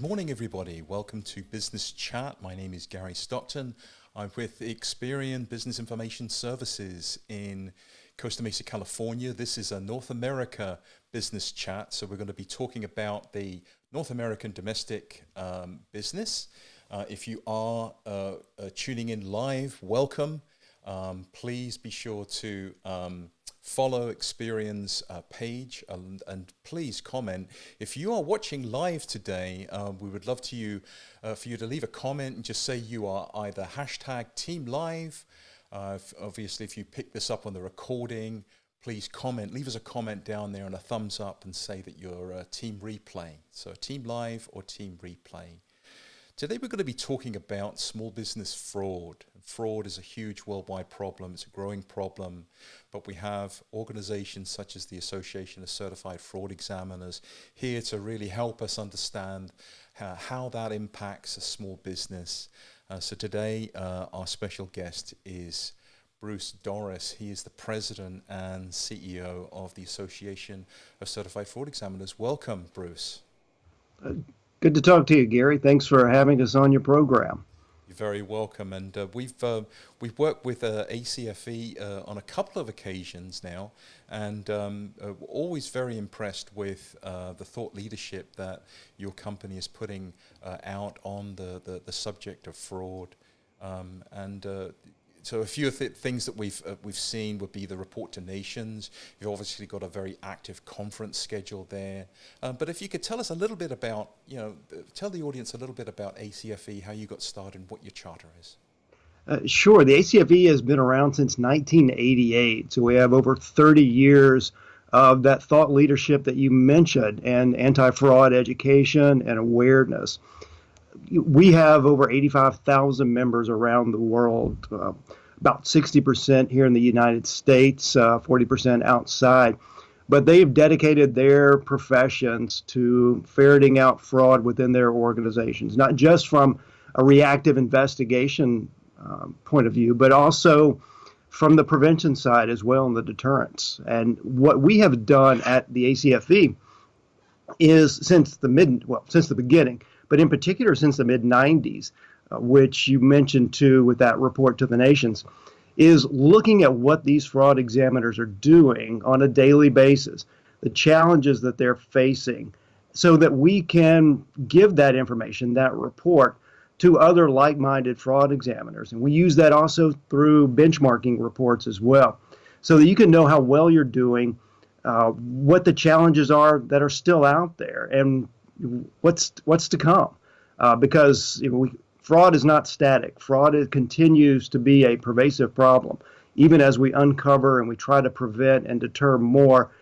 morning, everybody. Welcome to Business Chat. My name is Gary Stockton. I'm with Experian Business Information Services in Costa Mesa, California. This is a North America business chat, so we're going to be talking about the North American domestic business. If you are tuning in live, welcome. Please be sure to follow Experian's page and please comment. If you are watching live today, we would love for you to leave a comment and just say you are either hashtag Team Live. Obviously, if you pick this up on the recording, please comment. Leave us a comment down there and a thumbs up and say that you're Team Replay. So Team Live or Team Replay. Today we're going to be talking about small business fraud. Fraud is a huge worldwide problem. It's a growing problem, but we have organizations such as the Association of Certified Fraud Examiners here to really help us understand how that impacts a small business. So today our special guest is Bruce Doris. He is the president and CEO of the Association of Certified Fraud Examiners. Welcome, Bruce. Good to talk to you, Gary. Thanks for having us on your program. You're very welcome. And we've worked with ACFE on a couple of occasions now, and always very impressed with the thought leadership that your company is putting out on the subject of fraud. So a few of the things that we've seen would be the report to nations. You've obviously got a very active conference schedule there. But if you could tell us a little bit about, tell the audience a little bit about ACFE, how you got started and what your charter is. Sure. The ACFE has been around since 1988. So we have over 30 years of that thought leadership that you mentioned and anti-fraud education and awareness. We have over 85,000 members around the world, about 60% here in the United States, 40% outside. But they've dedicated their professions to ferreting out fraud within their organizations, not just from a reactive investigation point of view, but also from the prevention side as well and the deterrence. And what we have done at the ACFE is since the beginning, but in particular since the mid-90s, which you mentioned too with that report to the nations, is looking at what these fraud examiners are doing on a daily basis, the challenges that they're facing, so that we can give that information, that report, to other like-minded fraud examiners. And we use that also through benchmarking reports as well, so that you can know how well you're doing, what the challenges are that are still out there, and what's to come, because fraud is not static. Fraud continues to be a pervasive problem. Even as we uncover and we try to prevent and deter more,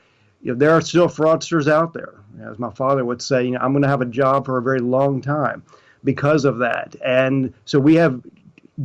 there are still fraudsters out there. As my father would say, I'm going to have a job for a very long time because of that. And so we have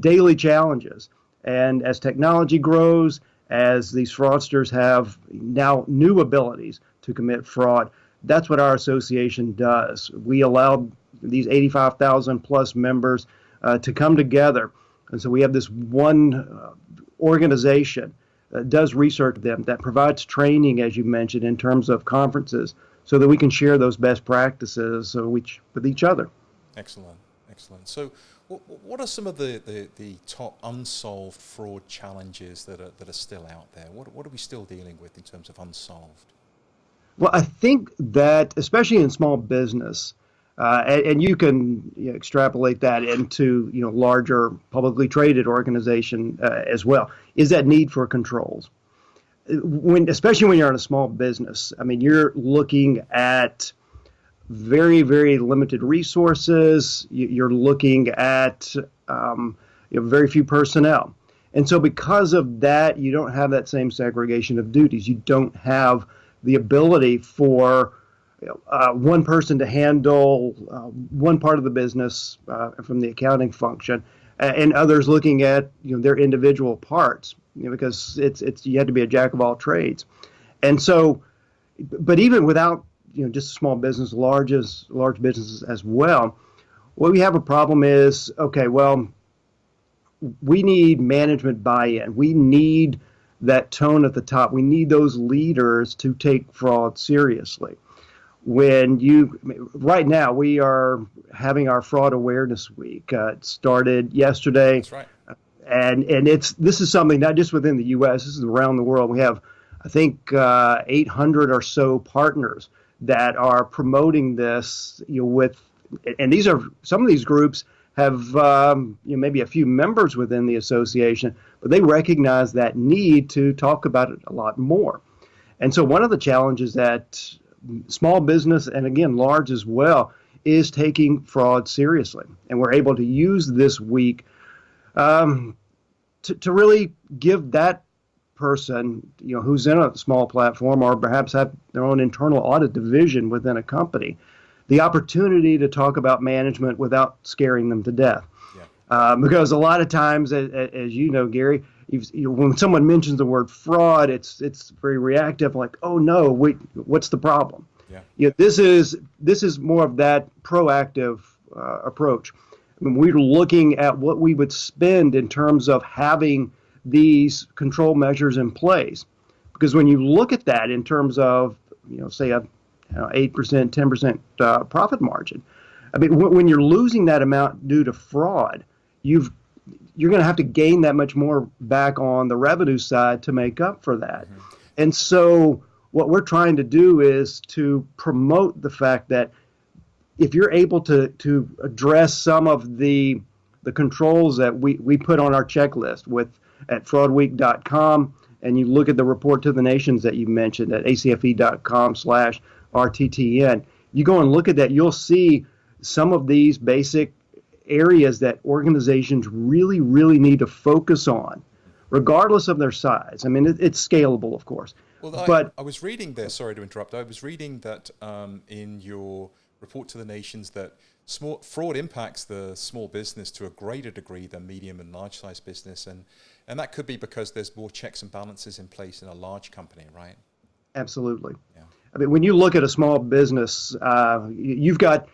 daily challenges. And as technology grows, as these fraudsters have now new abilities to commit fraud, that's what our association does. We allow these 85,000 plus members to come together. And so we have this one organization that does research them, that provides training, as you mentioned, in terms of conferences, so that we can share those best practices with each other. Excellent, excellent. So what are some of the top unsolved fraud challenges that are still out there? What are we still dealing with in terms of unsolved? Well, I think that, especially in small business, and you can extrapolate that into larger publicly traded organization as well, is that need for controls. Especially when you're in a small business, I mean, you're looking at very, very limited resources. You're looking at very few personnel. And so because of that, you don't have that same segregation of duties. You don't have the ability for one person to handle one part of the business from the accounting function, and others looking at their individual parts, because you had to be a jack of all trades. And so, but even without just a small business, large businesses as well, what we have a problem is, okay, well, we need management buy-in. We need that tone at the top. We need those leaders to take fraud seriously. Right now we are having our fraud awareness week. It started yesterday, That's right. and this is something not just within the U.S. This is around the world. We have, I think, 800 or so partners that are promoting this. And these are some of these groups have maybe a few members within the association, but they recognize that need to talk about it a lot more. And so one of the challenges that small business, and again large as well, is taking fraud seriously. And we're able to use this week to really give that person, who's in a small platform or perhaps have their own internal audit division within a company, the opportunity to talk about management without scaring them to death. Yeah. Because a lot of times, as you know, Gary, when someone mentions the word fraud, it's very reactive, like, oh no, wait, what's the problem? Yeah. This is more of that proactive approach. I mean, we're looking at what we would spend in terms of having these control measures in place, because when you look at that in terms of, say a 8%, 10% profit margin, I mean, when you're losing that amount due to fraud, you're going to have to gain that much more back on the revenue side to make up for that. Mm-hmm. And so what we're trying to do is to promote the fact that if you're able to address some of the controls that we put on our checklist at fraudweek.com, and you look at the report to the nations that you mentioned at acfe.com/RTTN, you go and look at that, you'll see some of these basic areas that organizations really, really need to focus on, regardless of their size. I mean, it's scalable, of course. Well, I was reading there, sorry to interrupt, I was reading that in your report to the nations that fraud impacts the small business to a greater degree than medium and large size business, and that could be because there's more checks and balances in place in a large company, right? Absolutely. Yeah. I mean, when you look at a small business, you've got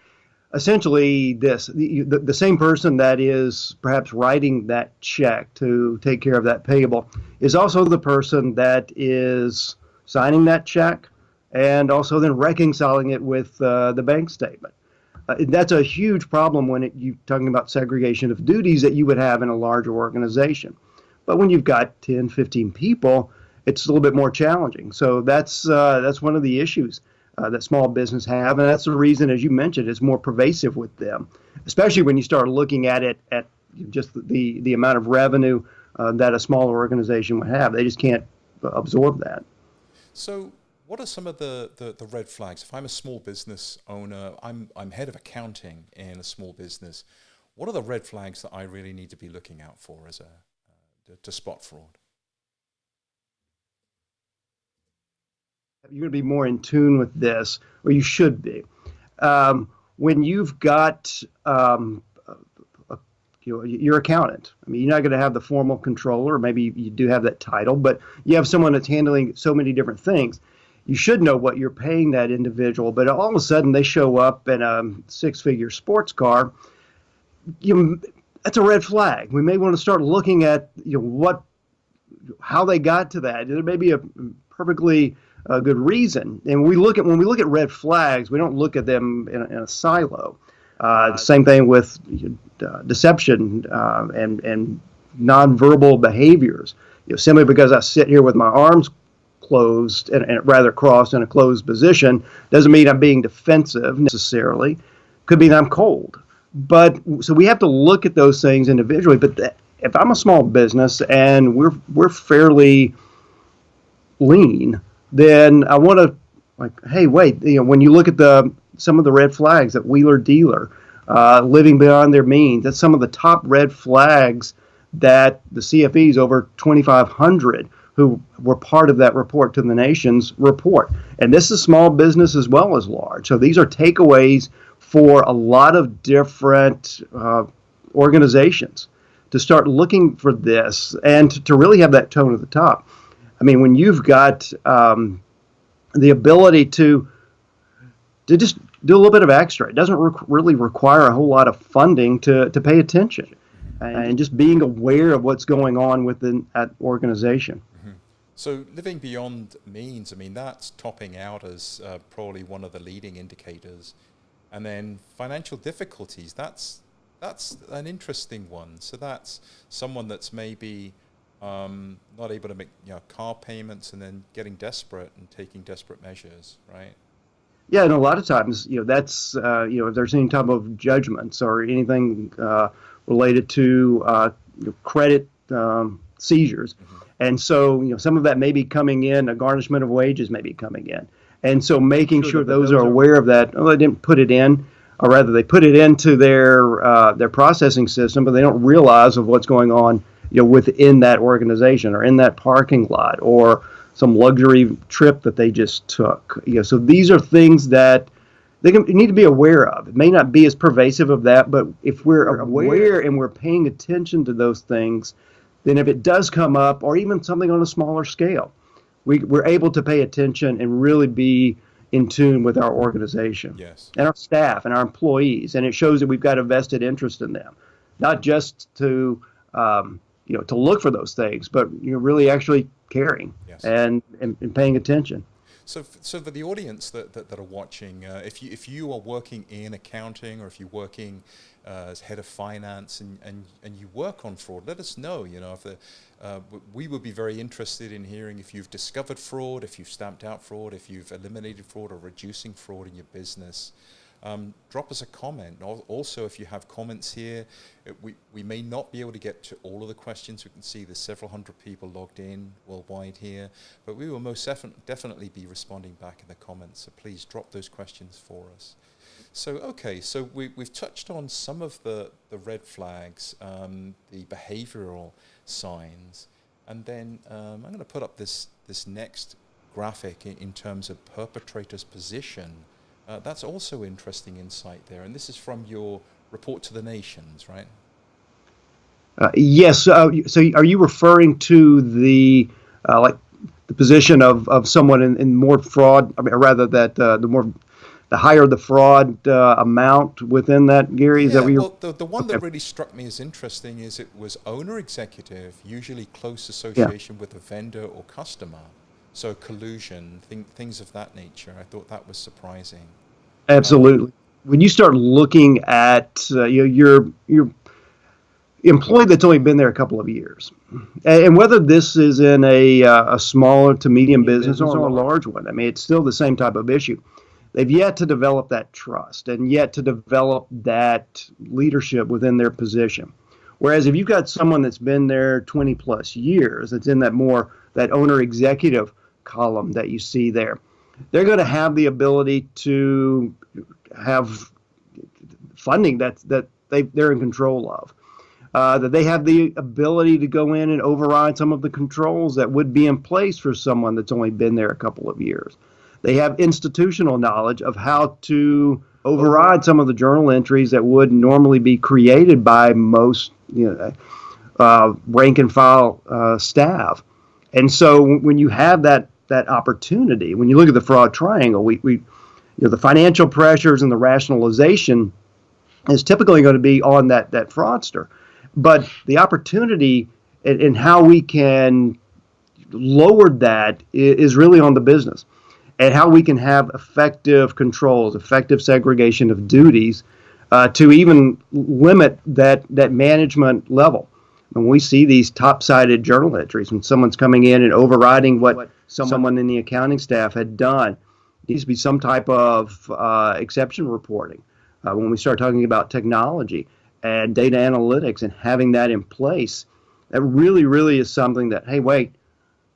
essentially the same person that is perhaps writing that check to take care of that payable is also the person that is signing that check and also then reconciling it with the bank statement. That's a huge problem when you're talking about segregation of duties that you would have in a larger organization. But when you've got 10, 15 people, it's a little bit more challenging. So that's one of the issues that small business have, and that's the reason, as you mentioned, it's more pervasive with them, especially when you start looking at it at just the amount of revenue that a smaller organization would have. They just can't absorb that. So what are some of the red flags? If I'm a small business owner, I'm head of accounting in a small business, what are the red flags that I really need to be looking out for to spot fraud? You're going to be more in tune with this, or you should be. When you've got your accountant, I mean, you're not going to have the formal controller, or maybe you do have that title, but you have someone that's handling so many different things. You should know what you're paying that individual, but all of a sudden they show up in a six-figure sports car. That's a red flag. We may want to start looking at how they got to that. There may be a perfectly good reason. And when we look at red flags, we don't look at them in a silo. Same thing with deception and nonverbal behaviors. Simply because I sit here with my arms closed and rather crossed in a closed position doesn't mean I'm being defensive necessarily. Could be that I'm cold. But so we have to look at those things individually. But if I'm a small business and we're fairly lean, then I want to hey, wait, when you look at some of the red flags at Wheeler Dealer, living beyond their means, that's some of the top red flags that the CFEs, over 2,500 who were part of that report to the nations, report. And this is small business as well as large. So these are takeaways for a lot of different organizations to start looking for this and to really have that tone at the top. I mean, when you've got the ability to just do a little bit of extra, it doesn't really require a whole lot of funding to pay attention and just being aware of what's going on within that organization. Mm-hmm. So living beyond means, I mean, that's topping out as probably one of the leading indicators. And then financial difficulties, that's an interesting one. So that's someone that's maybe not able to make car payments and then getting desperate and taking desperate measures, right? Yeah, and a lot of times, that's if there's any type of judgments or anything related to credit seizures, Hmm. and so some of that may be coming in, a garnishment of wages may be coming in, and so making sure those are aware of that. Oh, they didn't put it in, or rather, they put it into their processing system, but they don't realize of what's going on, within that organization or in that parking lot or some luxury trip that they just took. So these are things that need to be aware of. It may not be as pervasive of that, but if we're aware and we're paying attention to those things, then if it does come up, or even something on a smaller scale, we're able to pay attention and really be in tune with our organization Yes. and our staff and our employees. And it shows that we've got a vested interest in them, not just to look for those things, but really actually caring Yes. and paying attention. So for the audience that are watching, if you are working in accounting, or if you're working as head of finance and you work on fraud, let us know. If we would be very interested in hearing if you've discovered fraud, if you've stamped out fraud, if you've eliminated fraud or reducing fraud in your business. Drop us a comment. Also, if you have comments here, we may not be able to get to all of the questions. We can see there's several hundred people logged in worldwide here, but we will most definitely be responding back in the comments. So please drop those questions for us. So, okay, so we've touched on some of the red flags, the behavioral signs, and then I'm going to put up this next graphic in terms of perpetrator's position. That's also interesting insight there, and this is from your report to the nations, right? Yes. So are you referring to the like the position of someone in more fraud? I mean, or rather that the higher the fraud amount within that, Gary? Is that Yeah, what you're? well, the one Okay. that really struck me as interesting is it was owner executive, usually close Yeah. association with a vendor or customer, so collusion, things of that nature. I thought that was surprising. Um, Absolutely. When you start looking at your employee that's only been there a couple of years, and whether this is in a smaller to medium business or a large one, I mean, it's still the same type of issue. They've yet to develop that trust and yet to develop that leadership within their position. Whereas if you've got someone that's been there 20 plus years, that's in that owner executive column that you see there, they're going to have the ability to have funding they're in control of. That they have the ability to go in and override some of the controls that would be in place for someone that's only been there a couple of years. They have institutional knowledge of how to override some of the journal entries that would normally be created by most rank and file staff. And so when you have that opportunity, when you look at the fraud triangle, the financial pressures and the rationalization is typically going to be on that fraudster. But the opportunity and how we can lower that is really on the business, and how we can have effective controls, effective segregation of duties to even limit that management level. When we see these top-sided journal entries, when someone's coming in and overriding what someone in the accounting staff had done, it needs to be some type of exception reporting. When we start talking about technology and data analytics and having that in place, that really, really is something that, hey, wait,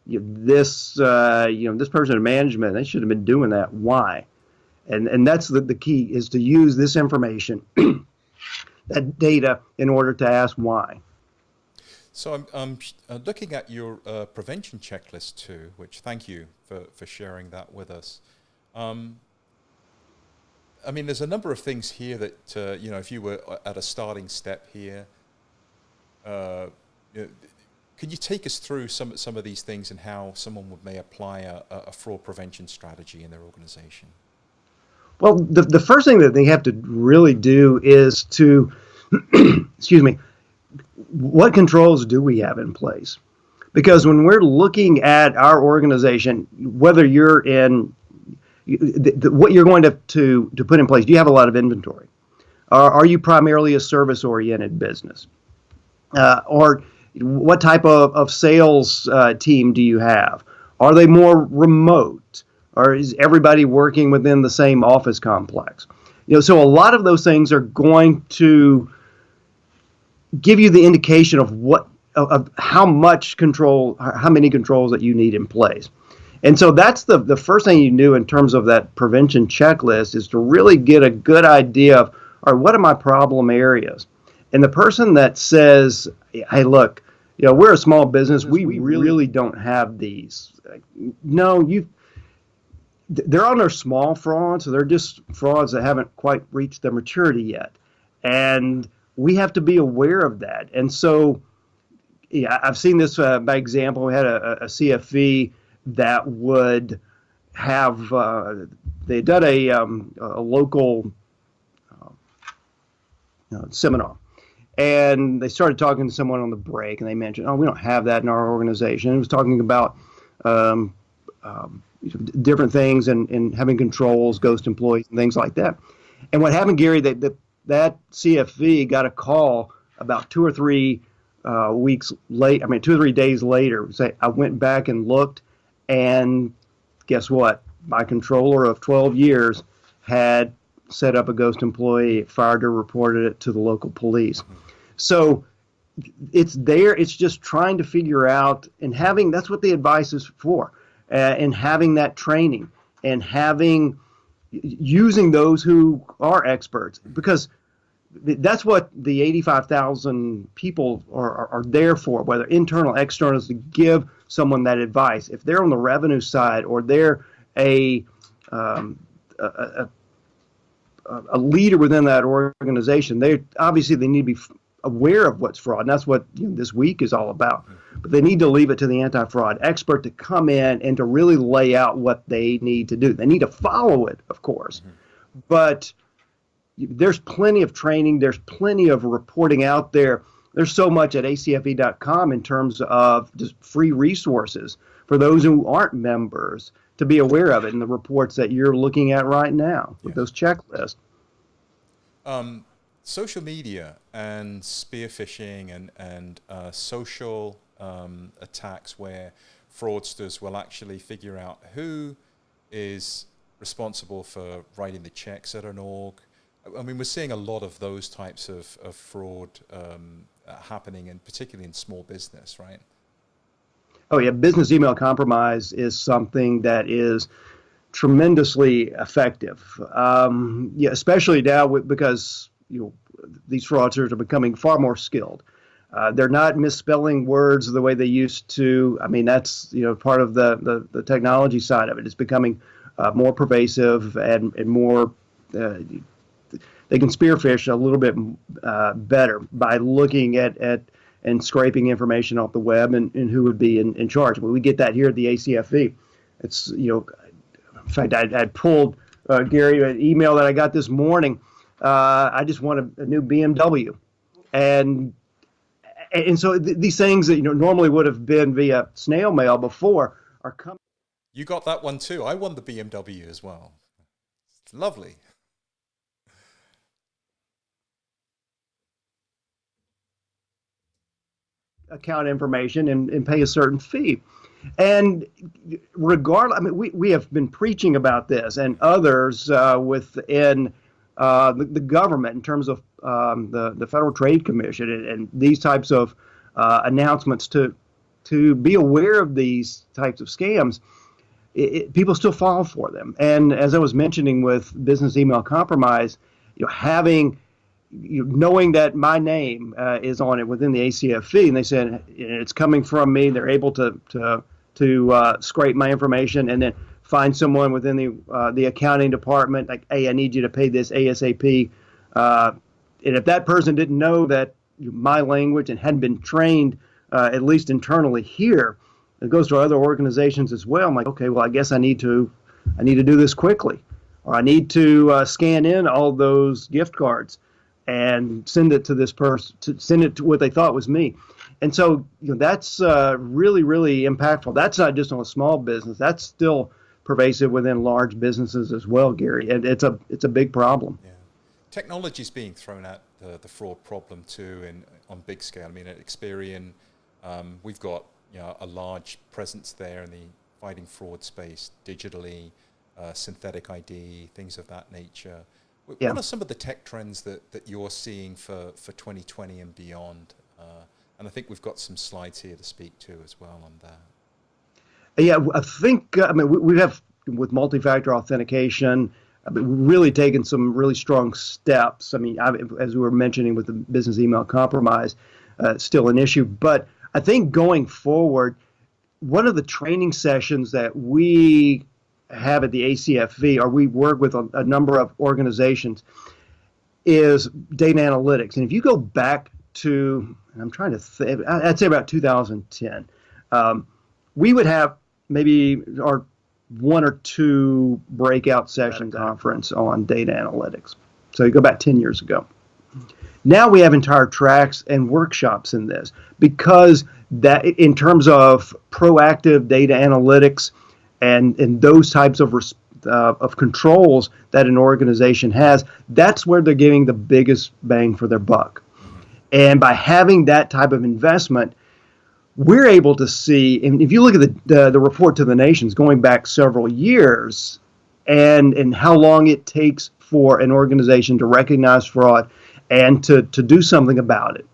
this person in management, they should have been doing that. Why? And that's the key, is to use this information, that data, in order to ask why. So I'm looking at your prevention checklist too, which thank you for sharing that with us. I mean, there's a number of things here that, if you were at a starting step here, could you take us through some of these things and how someone may apply a fraud prevention strategy in their organization? Well, the first thing that they have to really do is to, excuse me, what controls do we have in place? Because when we're looking at our organization, whether you're in what you're going to put in place, do you have a lot of inventory? Are you primarily a service-oriented business? Or what type of sales team do you have? Are they more remote? Or is everybody working within the same office complex? So a lot of those things are going to give you the indication of how much control, how many controls that you need in place. And so that's the first thing you do in terms of that prevention checklist, is to really get a good idea of, all right, what are my problem areas? And the person that says, hey, look, we're a small business, we really don't have these. No, they're on their small frauds, so they're just frauds that haven't quite reached their maturity yet. And we have to be aware of that. And so, yeah, I've seen this by example. We had a CFV that would have, they had done a local seminar. And they started talking to someone on the break, and they mentioned, oh, we don't have that in our organization. It was talking about different things and having controls, ghost employees, and things like that. And what happened, Gary, that CFV got a call about 2 or 3 weeks late. 2 or 3 days later. Say, I went back and looked, and guess what? My controller of 12 years had set up a ghost employee, fired her, reported it to the local police. So it's there. It's just trying to figure out, and that's what the advice is for, and having that training and using those who are experts, because that's what the 85,000 people are there for, whether internal, external, is to give someone that advice. If they're on the revenue side, or they're a leader within that organization, they need to be aware of what's fraud, and that's what this week is all about. But they need to leave it to the anti-fraud expert to come in and to really lay out what they need to do. They need to follow it, of course, but there's plenty of training, there's plenty of reporting out there. There's so much at acfe.com in terms of just free resources for those who aren't members to be aware of it, and the reports that you're looking at right now with those checklists. Social media and spear phishing and social attacks, where fraudsters will actually figure out who is responsible for writing the checks at an org. We're seeing a lot of those types of fraud happening, and particularly in small business, right? Oh yeah, business email compromise is something that is tremendously effective. Especially now because these fraudsters are becoming far more skilled. They're not misspelling words the way they used to. That's part of the technology side of it. It's becoming more pervasive and more. They can spearfish a little bit better by looking at and scraping information off the web and who would be in charge. But we get that here at the ACFE. It's in fact, I pulled Gary an email that I got this morning. I just want a new BMW, and so these things that normally would have been via snail mail before are coming. You got that one too. I won the BMW as well. It's lovely. Account information and pay a certain fee. And regardless, we have been preaching about this, and others within the government, in terms of the Federal Trade Commission and these types of announcements to be aware of these types of scams. People still fall for them. And as I was mentioning with business email compromise, knowing that my name is on it within the ACFE, and they said it's coming from me, they're able to scrape my information and then find someone within the accounting department, like, hey, I need you to pay this ASAP. And if that person didn't know that my language and hadn't been trained, at least internally here, it goes to other organizations as well. I'm like, okay, well, I guess I need to do this quickly, or I need to scan in all those gift cards and send it to this person, to send it to what they thought was me. And so, that's really, really impactful. That's not just on a small business. That's still pervasive within large businesses as well, Gary. And it's a big problem. Yeah. Technology is being thrown at the fraud problem too, on big scale. I mean, at Experian, we've got a large presence there in the fighting fraud space, digitally, synthetic ID, things of that nature. Yeah. What are some of the tech trends that you're seeing for 2020 and beyond? And I think we've got some slides here to speak to as well on that. Yeah, I think, we have, with multi-factor authentication, really taken some really strong steps. I mean, as we were mentioning with the business email compromise, still an issue. But I think going forward, one of the training sessions that we have at the ACFV, or we work with a number of organizations, is data analytics. And if you go back to, and I'm trying to think, I'd say about 2010, we would have maybe our one or two breakout session conference on data analytics. So you go back 10 years ago. Now we have entire tracks and workshops in this, because that, in terms of proactive data analytics and those types of controls that an organization has, that's where they're getting the biggest bang for their buck. And by having that type of investment, we're able to see, and if you look at the report to the nations going back several years, and how long it takes for an organization to recognize fraud and to do something about it,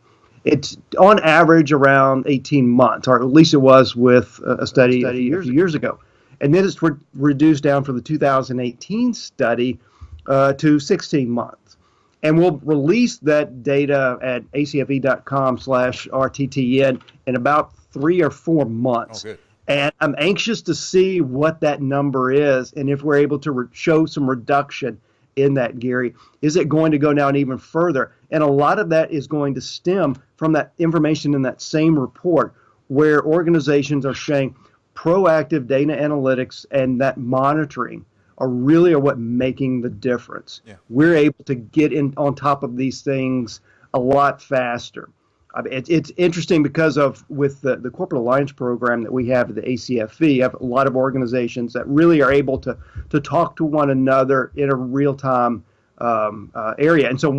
it's on average around 18 months, or at least it was with a study a few years ago. And then it's reduced down for the 2018 study to 16 months. And we'll release that data at acfe.com/RTTN in about 3 or 4 months. Oh, good. And I'm anxious to see what that number is, and if we're able to show some reduction in that, Gary. Is it going to go down even further? And a lot of that is going to stem from that information in that same report, where organizations are saying proactive data analytics and that monitoring are what making the difference. Yeah. We're able to get in on top of these things a lot faster. I mean, it's interesting because with the corporate alliance program that we have at the ACFV, have a lot of organizations that really are able to talk to one another in a real-time area. And so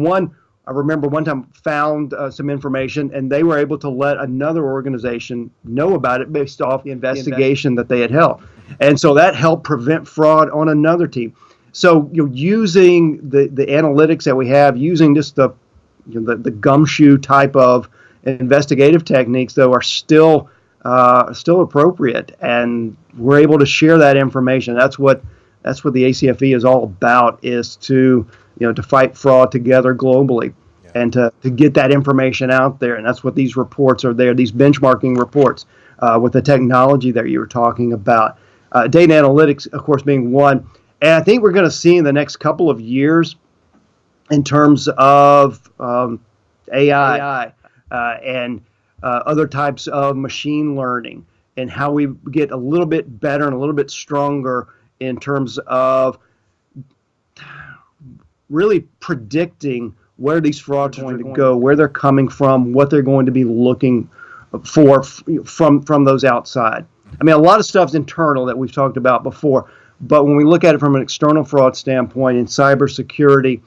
I remember one time found some information, and they were able to let another organization know about it based off the investigation that they had held. And so that helped prevent fraud on another team. So using the analytics that we have, using just the gumshoe type of investigative techniques, though, are still appropriate, and we're able to share that information. That's what the ACFE is all about, is to fight fraud together globally. Yeah. And to get that information out there. And that's what these reports are there, these benchmarking reports with the technology that you were talking about. Data analytics, of course, being one. And I think we're going to see in the next couple of years, in terms of AI and other types of machine learning, and how we get a little bit better and a little bit stronger in terms of really predicting where these frauds are going to go, where they're coming from, what they're going to be looking for from those outside. I mean, a lot of stuff's internal that we've talked about before, but when we look at it from an external fraud standpoint in cybersecurity,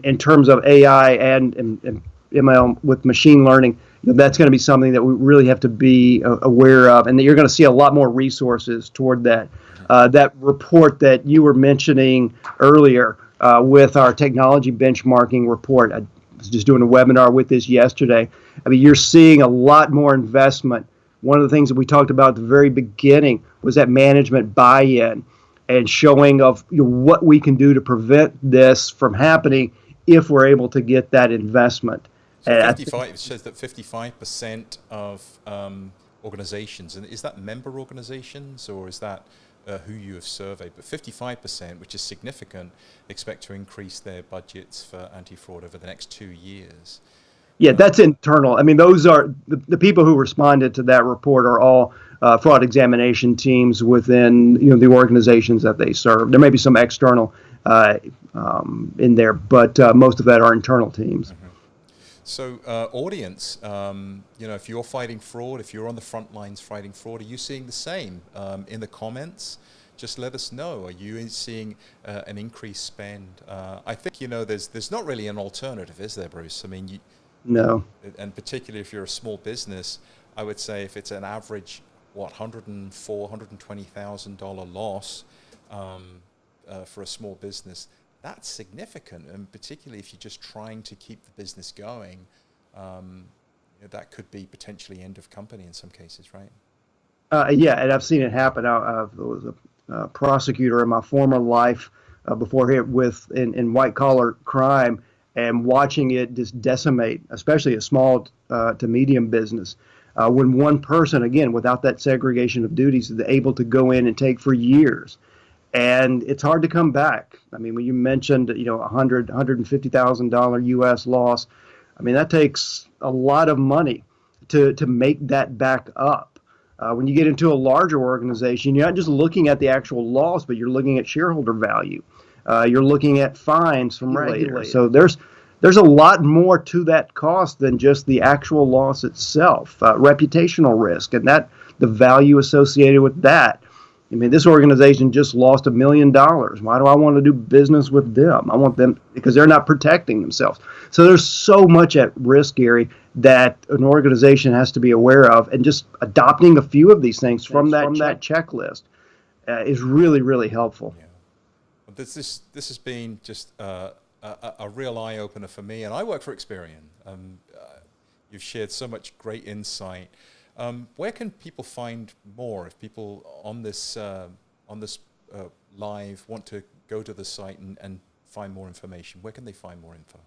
in terms of AI and ML with machine learning, that's going to be something that we really have to be aware of, and that you're going to see a lot more resources toward that. That report that you were mentioning earlier with our technology benchmarking report, I was just doing a webinar with this yesterday. I mean, you're seeing a lot more investment. One of the things that we talked about at the very beginning was that management buy-in and showing of what we can do to prevent this from happening if we're able to get that investment. So it says that 55% of organizations, and is that member organizations, or is that who you have surveyed? But 55%, which is significant, expect to increase their budgets for anti-fraud over the next 2 years. Yeah, that's internal. I mean, those are the people who responded to that report are all fraud examination teams within the organizations that they serve. There may be some external in there, but most of that are internal teams. Mm-hmm. So, audience, if you're fighting fraud, if you're on the front lines fighting fraud, are you seeing the same in the comments? Just let us know. Are you seeing an increased spend? I think there's not really an alternative, is there, Bruce? I mean, No. and particularly if you're a small business, I would say if it's an average, $120,000 loss for a small business, that's significant, and particularly if you're just trying to keep the business going, that could be potentially end of company in some cases, right? Yeah, and I've seen it happen. I was a prosecutor in my former life before here in white collar crime, and watching it just decimate, especially a small to medium business. When one person, again, without that segregation of duties, is able to go in and take for years, and it's hard to come back. I mean, when you mentioned, $150,000 U.S. loss, I mean, that takes a lot of money to make that back up. When you get into a larger organization, you're not just looking at the actual loss, but you're looking at shareholder value. You're looking at fines from regulators. So there's a lot more to that cost than just the actual loss itself. Reputational risk, and the value associated with that. I mean, this organization just lost $1 million. Why do I want to do business with them? I want them because they're not protecting themselves. So there's so much at risk, Gary, that an organization has to be aware of, and just adopting a few of these things from that checklist is really, really helpful. Yeah. This has been just a real eye opener for me, and I work for Experian. You've shared so much great insight. Where can people find more if people on this live want to go to the site and find more information? Where can they find more info?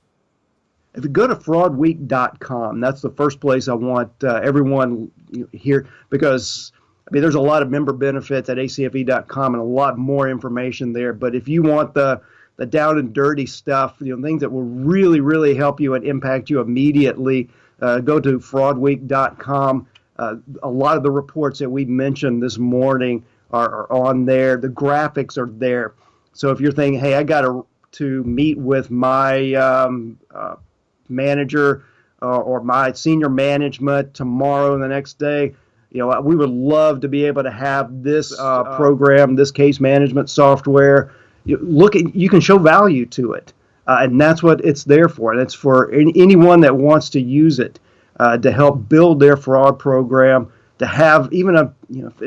If you go to fraudweek.com, that's the first place I want everyone here, because I mean, there's a lot of member benefits at acfe.com and a lot more information there. But if you want the down and dirty stuff, things that will really, really help you and impact you immediately, go to fraudweek.com. A lot of the reports that we mentioned this morning are on there. The graphics are there. So if you're thinking, hey, I got to meet with my manager or my senior management tomorrow and the next day, we would love to be able to have this program, this case management software. You can show value to it, and that's what it's there for. And it's for anyone that wants to use it. To help build their fraud program, to have even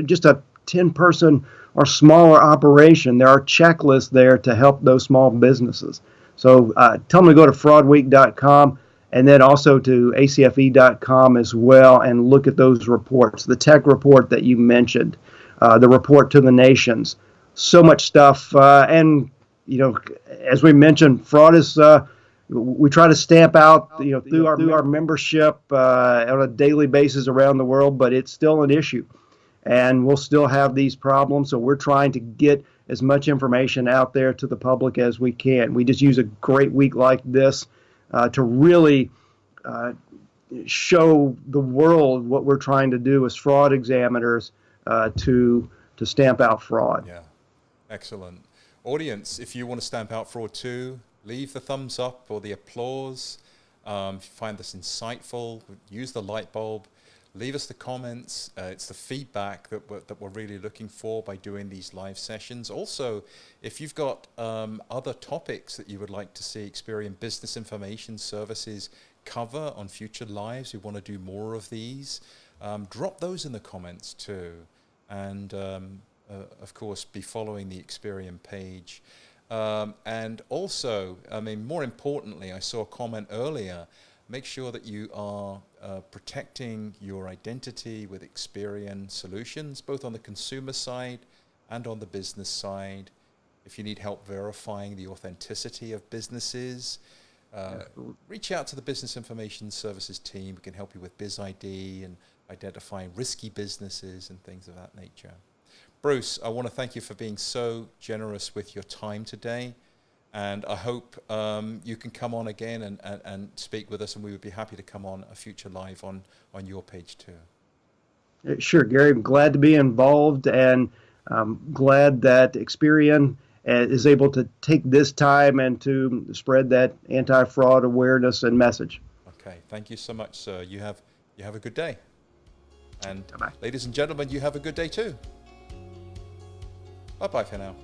just a 10-person or smaller operation. There are checklists there to help those small businesses. So tell them to go to fraudweek.com and then also to acfe.com as well, and look at those reports. The tech report that you mentioned, the report to the nations, so much stuff. And as we mentioned, fraud is. We try to stamp out, through our membership on a daily basis around the world, but it's still an issue, and we'll still have these problems. So we're trying to get as much information out there to the public as we can. We just use a great week like this to really show the world what we're trying to do as fraud examiners to stamp out fraud. Yeah, excellent. Audience, if you want to stamp out fraud too, leave the thumbs up or the applause. If you find this insightful, use the light bulb. Leave us the comments. It's the feedback that we're really looking for by doing these live sessions. Also, if you've got other topics that you would like to see Experian Business Information Services cover on future lives, we want to do more of these, drop those in the comments too. And of course, be following the Experian page. And also, I mean, more importantly, I saw a comment earlier, make sure that you are protecting your identity with Experian solutions, both on the consumer side and on the business side. If you need help verifying the authenticity of businesses, reach out to the Business Information Services team. We can help you with BizID and identifying risky businesses and things of that nature. Bruce, I want to thank you for being so generous with your time today, and I hope you can come on again and speak with us, and we would be happy to come on a future live on your page too. Sure, Gary. I'm glad to be involved, and I'm glad that Experian is able to take this time and to spread that anti-fraud awareness and message. Okay. Okay, thank you so much, sir. You have a good day. And Bye-bye. ladies and gentlemen, you have a good day too. Bye-bye for now.